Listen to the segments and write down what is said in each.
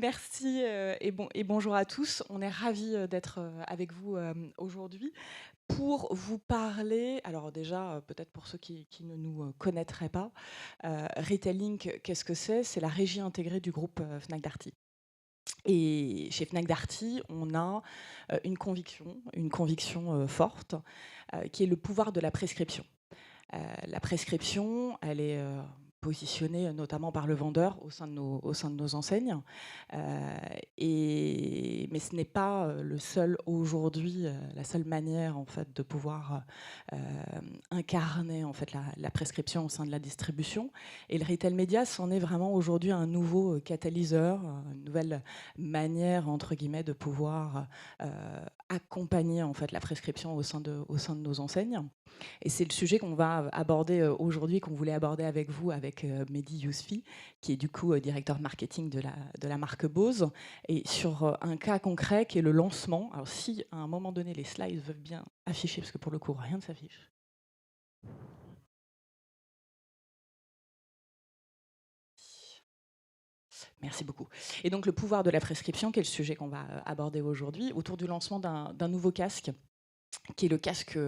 Merci et bonjour à tous. On est ravis d'être avec vous aujourd'hui pour vous parler. Alors déjà, peut-être pour ceux qui ne nous connaîtraient pas, Retail Inc, qu'est-ce que c'est? C'est la régie intégrée du groupe Fnac Darty. Et chez Fnac Darty, on a une conviction forte, qui est le pouvoir de la prescription. La prescription, elle est positionnée notamment par le vendeur au sein de nos enseignes. Mais ce n'est pas le seul aujourd'hui, la seule manière en fait de pouvoir incarner en fait la prescription au sein de la distribution. Et le retail média, c'en est vraiment aujourd'hui un nouveau catalyseur, une nouvelle manière entre guillemets de pouvoir accompagner en fait la prescription au sein de nos enseignes. Et c'est le sujet qu'on va aborder aujourd'hui, qu'on voulait aborder avec vous, avec Mehdi Yousfi, qui est du coup directeur marketing de la marque Bose, et sur un cas concret qui est le lancement. Alors si à un moment donné les slides veulent bien afficher, parce que pour le coup rien ne s'affiche. Merci beaucoup. Et donc le pouvoir de la prescription, qui est le sujet qu'on va aborder aujourd'hui, autour du lancement d'un nouveau casque, qui est le casque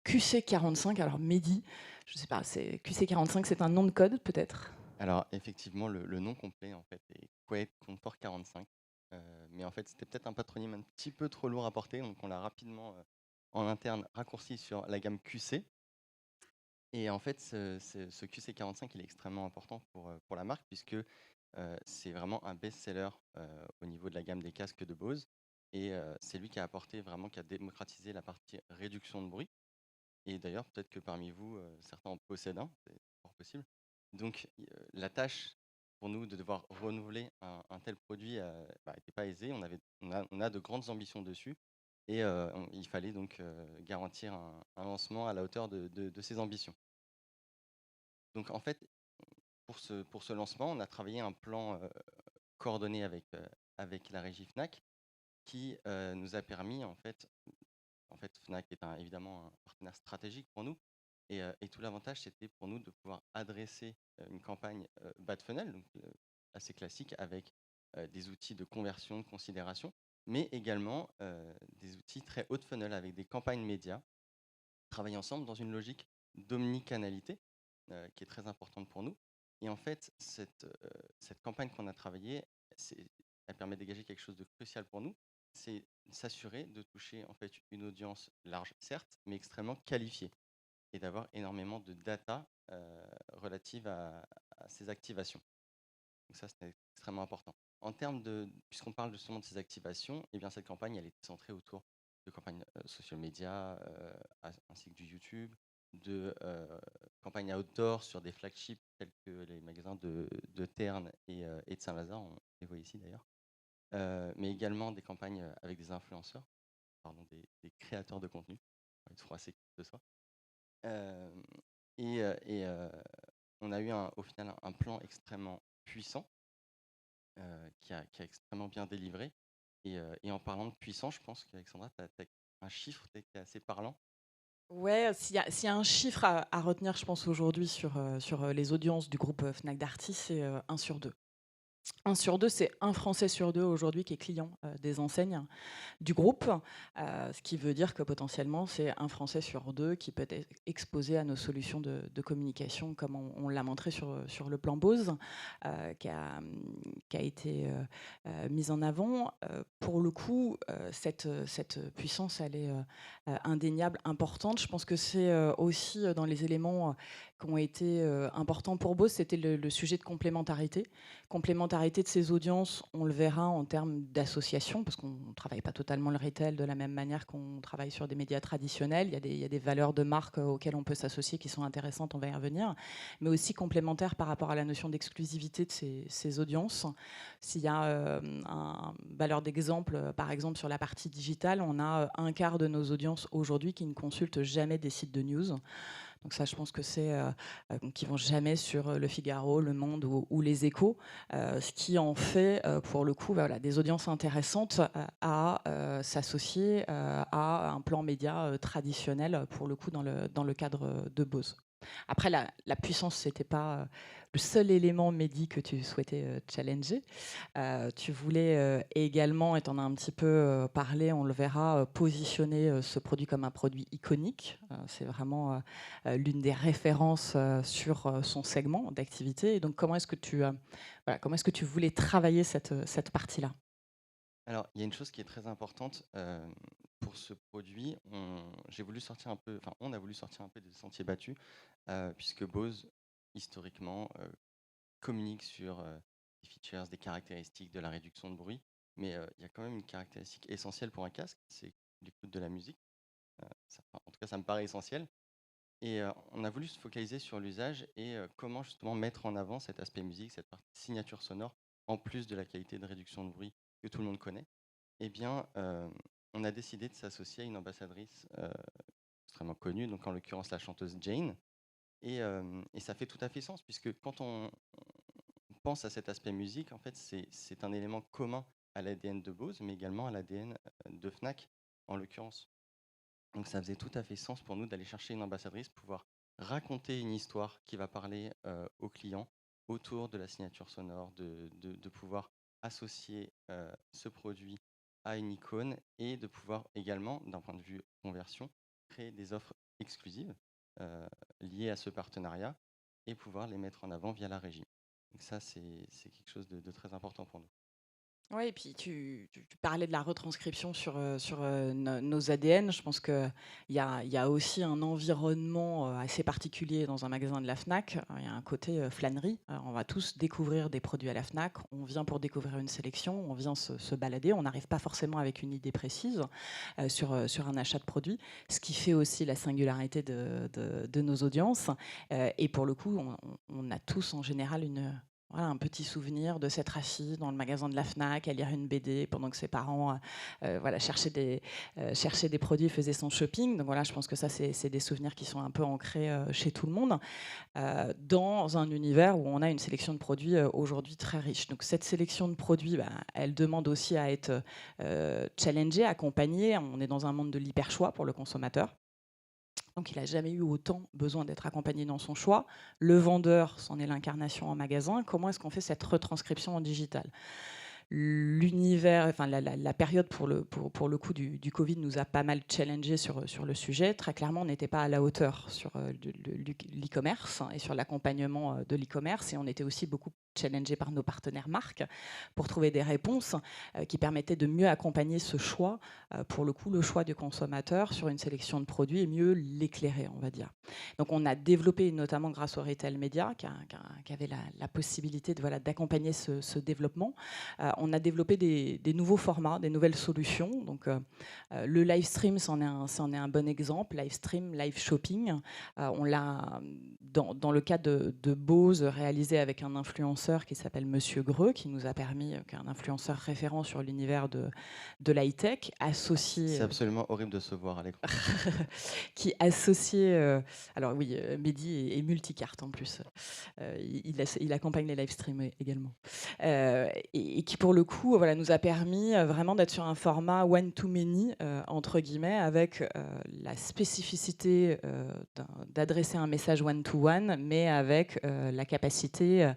QC45. Alors Mehdi, je ne sais pas, QC45, c'est un nom de code peut-être? Alors effectivement, le nom complet en fait est Quiet Comfort 45. Mais en fait, c'était peut-être un patronyme un petit peu trop lourd à porter, donc on l'a rapidement en interne raccourci sur la gamme QC. Et en fait, ce QC45, il est extrêmement important pour la marque puisque c'est vraiment un best-seller au niveau de la gamme des casques de Bose. Et c'est lui qui a apporté vraiment, qui a démocratisé la partie réduction de bruit. Et d'ailleurs, peut-être que parmi vous, certains en possèdent un, c'est fort possible. Donc, la tâche pour nous de devoir renouveler un tel produit n'était pas aisée. On a de grandes ambitions dessus et il fallait donc garantir un lancement à la hauteur de ces ambitions. Donc, en fait, pour ce lancement, on a travaillé un plan coordonné avec la régie Fnac qui nous a permis, en fait, Fnac est évidemment un partenaire stratégique pour nous. Et tout l'avantage, c'était pour nous de pouvoir adresser une campagne bas de funnel, donc assez classique, avec des outils de conversion, de considération, mais également des outils très haut de funnel, avec des campagnes médias, travailler ensemble dans une logique d'omnicanalité, qui est très importante pour nous. Et en fait, cette campagne qu'on a travaillée, elle permet de dégager quelque chose de crucial pour nous, c'est s'assurer de toucher en fait une audience large, certes, mais extrêmement qualifiée et d'avoir énormément de data relative à ces activations. Donc ça, c'est extrêmement important. En termes puisqu'on parle justement de ces activations, eh bien cette campagne, elle est centrée autour de campagnes social media, ainsi que du YouTube, de campagnes outdoor sur des flagships tels que les magasins de Terne et de Saint-Lazare, on les voit ici d'ailleurs, mais également des campagnes avec des influenceurs, pardon, des créateurs de contenu, on va être froissé de soi. Euh, et on a eu au final un plan extrêmement puissant qui a extrêmement bien délivré. Et en parlant de puissance, je pense qu'Alexandra, tu as un chiffre qui est assez parlant. Ouais, s'il y a un chiffre à retenir, je pense, aujourd'hui sur les audiences du groupe Fnac Darty, c'est 1 sur 2. 1 sur 2, c'est un Français sur 2 aujourd'hui qui est client des enseignes du groupe, ce qui veut dire que potentiellement, c'est un Français sur 2 qui peut être exposé à nos solutions de communication, comme on l'a montré sur le plan Bose, qui a été mise en avant. Pour le coup, cette puissance, elle est indéniable, importante. Je pense que c'est aussi dans les éléments qui ont été importants pour Bose, c'était le sujet de complémentarité. Complémentarité de ces audiences, on le verra en termes d'association, parce qu'on ne travaille pas totalement le retail de la même manière qu'on travaille sur des médias traditionnels. Il y a des valeurs de marque auxquelles on peut s'associer qui sont intéressantes, on va y revenir, mais aussi complémentaires par rapport à la notion d'exclusivité de ces audiences. S'il y a une valeur d'exemple, par exemple sur la partie digitale, on a un quart de nos audiences aujourd'hui qui ne consultent jamais des sites de news. Donc ça, je pense que c'est qui vont jamais sur Le Figaro, Le Monde ou Les Échos, ce qui en fait pour le coup voilà, des audiences intéressantes à s'associer à un plan média traditionnel pour le coup dans le cadre de Bose. Après, la puissance, c'était pas le seul élément Mehdi que tu souhaitais challenger. Tu voulais également, et tu en as un petit peu parlé, on le verra, positionner ce produit comme un produit iconique. C'est vraiment l'une des références sur son segment d'activité. Et donc, voilà, comment est-ce que tu voulais travailler cette partie-là? Alors, il y a une chose qui est très importante pour ce produit. J'ai voulu sortir un peu, enfin, on a voulu sortir un peu des sentiers battus, puisque Bose, historiquement, communique sur des features, des caractéristiques de la réduction de bruit. Mais il y a quand même une caractéristique essentielle pour un casque, c'est l'écoute de la musique. En tout cas, ça me paraît essentiel. Et on a voulu se focaliser sur l'usage et comment justement mettre en avant cet aspect musique, cette partie signature sonore, en plus de la qualité de réduction de bruit que tout le monde connaît. Eh bien, on a décidé de s'associer à une ambassadrice extrêmement connue, donc en l'occurrence la chanteuse Jane. Et ça fait tout à fait sens, puisque quand on pense à cet aspect musique, en fait, c'est un élément commun à l'ADN de Bose, mais également à l'ADN de Fnac, en l'occurrence. Donc ça faisait tout à fait sens pour nous d'aller chercher une ambassadrice, pouvoir raconter une histoire qui va parler aux clients autour de la signature sonore, de pouvoir associer ce produit à une icône et de pouvoir également, d'un point de vue conversion, créer des offres exclusives liées à ce partenariat et pouvoir les mettre en avant via la régie. Donc ça, c'est quelque chose de très important pour nous. Oui, et puis tu parlais de la retranscription sur nos ADN. Je pense qu'il y a aussi un environnement assez particulier dans un magasin de la FNAC. Il y a un côté flânerie. On va tous découvrir des produits à la FNAC. On vient pour découvrir une sélection, on vient se balader. On n'arrive pas forcément avec une idée précise sur un achat de produit, ce qui fait aussi la singularité de nos audiences. Et pour le coup, on a tous en général voilà, un petit souvenir de s'être assis dans le magasin de la FNAC à lire une BD pendant que ses parents voilà, cherchaient des produits, faisaient son shopping. Donc voilà, je pense que ça, c'est des souvenirs qui sont un peu ancrés chez tout le monde, dans un univers où on a une sélection de produits aujourd'hui très riche. Donc cette sélection de produits, bah, elle demande aussi à être challengée, accompagnée. On est dans un monde de l'hyper-choix pour le consommateur. Donc il n'a jamais eu autant besoin d'être accompagné dans son choix. Le vendeur, c'en est l'incarnation en magasin. Comment est-ce qu'on fait cette retranscription en digital? L'univers, enfin la période pour le coup du Covid nous a pas mal challengé sur le sujet. Très clairement, on n'était pas à la hauteur sur l'e-commerce et sur l'accompagnement de l'e-commerce. Et on était aussi beaucoup challengé par nos partenaires marques pour trouver des réponses qui permettaient de mieux accompagner ce choix, pour le coup, le choix du consommateur sur une sélection de produits et mieux l'éclairer, on va dire. Donc on a développé, notamment grâce au Retail Media, qui avait la possibilité de, voilà, d'accompagner ce développement. On a développé des nouveaux formats, des nouvelles solutions. Donc, le live stream, c'en est un bon exemple. Live stream, live shopping. On l'a, dans le cas de Bose, réalisé avec un influenceur qui s'appelle Monsieur Greux, qui nous a permis, qu'un influenceur référent sur l'univers de l'high-tech, associé... C'est absolument horrible de se voir à l'écran. qui associé... alors oui, Mehdi est multicarte en plus. Il accompagne les live streams également. Et qui pour le coup voilà, nous a permis vraiment d'être sur un format one-to-many, entre guillemets, avec la spécificité d'adresser un message one-to-one, mais avec la capacité,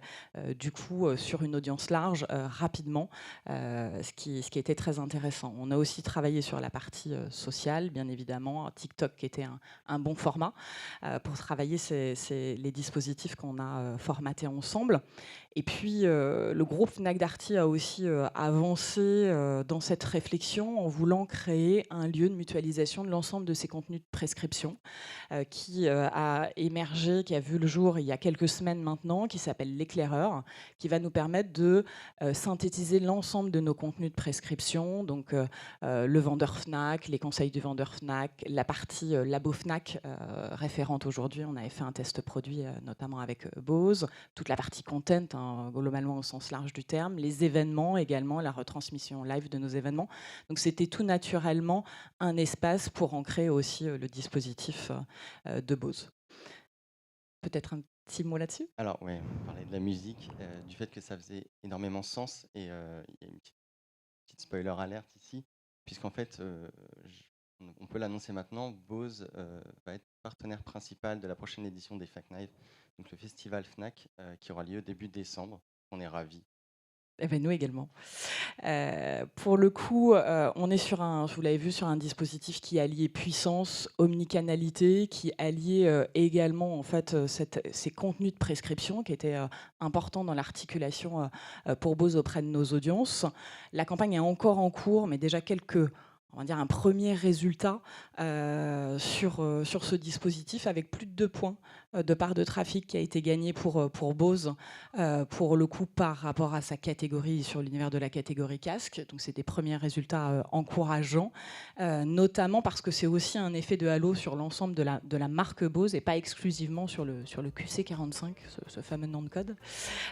du coup, sur une audience large, rapidement, ce qui était très intéressant. On a aussi travaillé sur la partie sociale, bien évidemment, TikTok qui était un bon format pour travailler les dispositifs qu'on a formatés ensemble. Et puis, le groupe Fnac Darty a aussi avancé dans cette réflexion en voulant créer un lieu de mutualisation de l'ensemble de ces contenus de prescription qui a émergé, qui a vu le jour il y a quelques semaines maintenant, qui s'appelle l'éclaireur, qui va nous permettre de synthétiser l'ensemble de nos contenus de prescription, donc le vendeur Fnac, les conseils du vendeur Fnac, la partie labo Fnac référente aujourd'hui. On avait fait un test produit notamment avec Bose, toute la partie content, hein, globalement au sens large du terme, les événements également, la retransmission live de nos événements. Donc c'était tout naturellement un espace pour ancrer aussi le dispositif de Bose. Peut-être un petit mot là-dessus? Alors, ouais, on parlait de la musique, du fait que ça faisait énormément sens. Et il y a une petite spoiler alerte ici, puisqu'en fait, on peut l'annoncer maintenant, Bose va être partenaire principal de la prochaine édition des Fnac Night, donc le festival Fnac, qui aura lieu début décembre. On est ravis. Eh ben, nous également. Pour le coup, on est sur vous l'avez vu, sur un dispositif qui alliait puissance, omnicanalité, qui alliait également en fait ces contenus de prescription qui étaient importants dans l'articulation pour Bose auprès de nos audiences. La campagne est encore en cours, mais déjà on va dire un premier résultat sur ce dispositif avec plus de 2 points de part de trafic qui a été gagné pour Bose, pour le coup par rapport à sa catégorie, sur l'univers de la catégorie casque. Donc c'est des premiers résultats encourageants, notamment parce que c'est aussi un effet de halo sur l'ensemble de la marque Bose et pas exclusivement sur le QC45, ce fameux nom de code,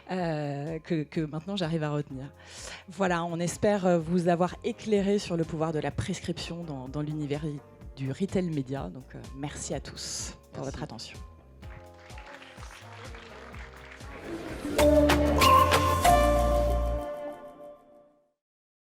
que maintenant j'arrive à retenir. Voilà, on espère vous avoir éclairé sur le pouvoir de la prescription dans l'univers du retail média. Donc merci à tous pour votre attention.